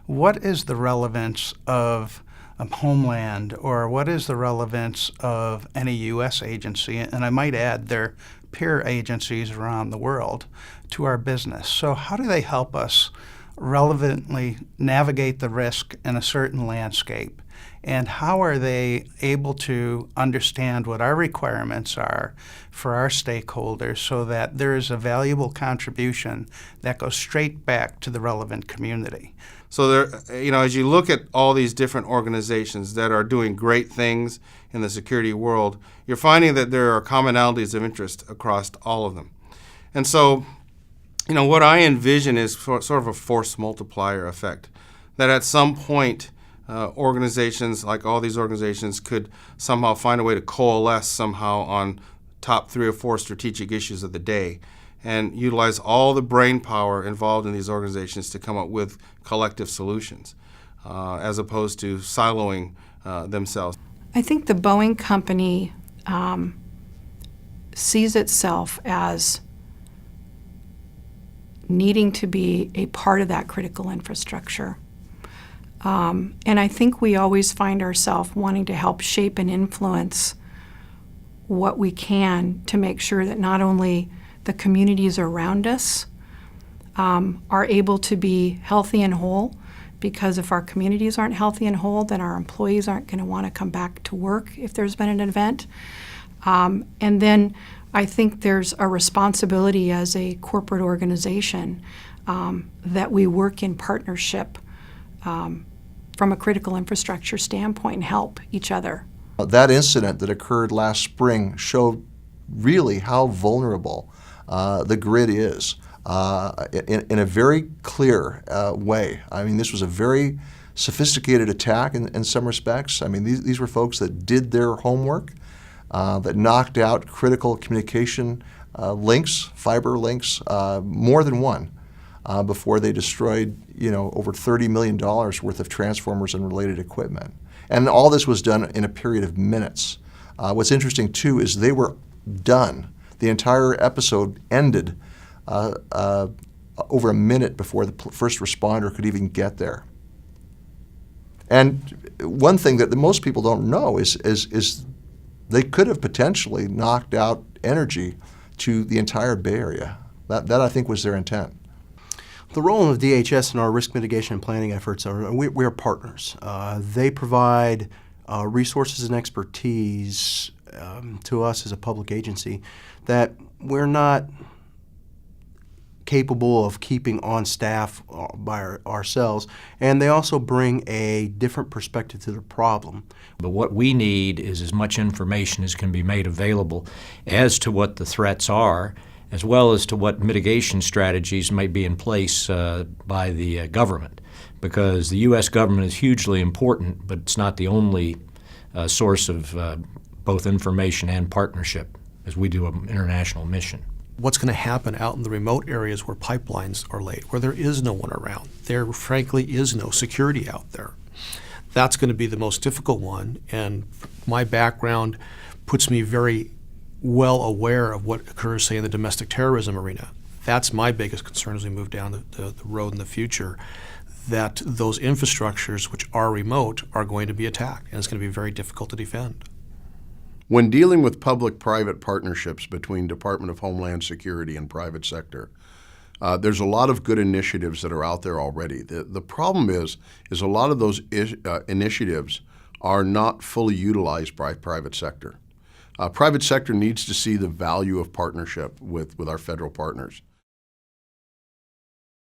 what is the relevance of Homeland, or what is the relevance of any U.S. agency, and I might add their peer agencies around the world, to our business? So how do they help us relevantly navigate the risk in a certain landscape? And how are they able to understand what our requirements are for our stakeholders so that there is a valuable contribution that goes straight back to the relevant community? So there, as you look at all these different organizations that are doing great things in the security world, you're finding that there are commonalities of interest across all of them. And so, what I envision is sort of a force multiplier effect, that at some point, organizations, like all these organizations, could somehow find a way to coalesce somehow on top 3 or 4 strategic issues of the day and utilize all the brain power involved in these organizations to come up with collective solutions, as opposed to siloing themselves. I think the Boeing company sees itself as needing to be a part of that critical infrastructure. And I think we always find ourselves wanting to help shape and influence what we can to make sure that not only the communities around us are able to be healthy and whole, because if our communities aren't healthy and whole, then our employees aren't going to want to come back to work if there's been an event. And then I think there's a responsibility as a corporate organization that we work in partnership from a critical infrastructure standpoint and help each other. That incident that occurred last spring showed really how vulnerable the grid is in a very clear way. I mean, this was a very sophisticated attack in some respects. I mean, these were folks that did their homework, that knocked out critical communication links, fiber links, more than one, before they destroyed, over $30 million worth of transformers and related equipment. And all this was done in a period of minutes. What's interesting, too, is they were done. The entire episode ended over a minute before the first responder could even get there. And one thing that most people don't know is they could have potentially knocked out energy to the entire Bay Area. That I think was their intent. The role of DHS in our risk mitigation and planning efforts we are partners. They provide resources and expertise to us as a public agency that we're not capable of keeping on staff by ourselves, and they also bring a different perspective to the problem. But what we need is as much information as can be made available as to what the threats are, as well as to what mitigation strategies may be in place by the government. Because the U.S. government is hugely important, but it's not the only source of both information and partnership as we do an international mission. What's going to happen out in the remote areas where pipelines are laid, where there is no one around? There, frankly, is no security out there. That's going to be the most difficult one, and my background puts me very well aware of what occurs, say, in the domestic terrorism arena. That's my biggest concern as we move down the road in the future, that those infrastructures which are remote are going to be attacked, and it's going to be very difficult to defend. When dealing with public-private partnerships between Department of Homeland Security and private sector, there's a lot of good initiatives that are out there already. The problem is a lot of those initiatives are not fully utilized by private sector. Private sector needs to see the value of partnership with our federal partners.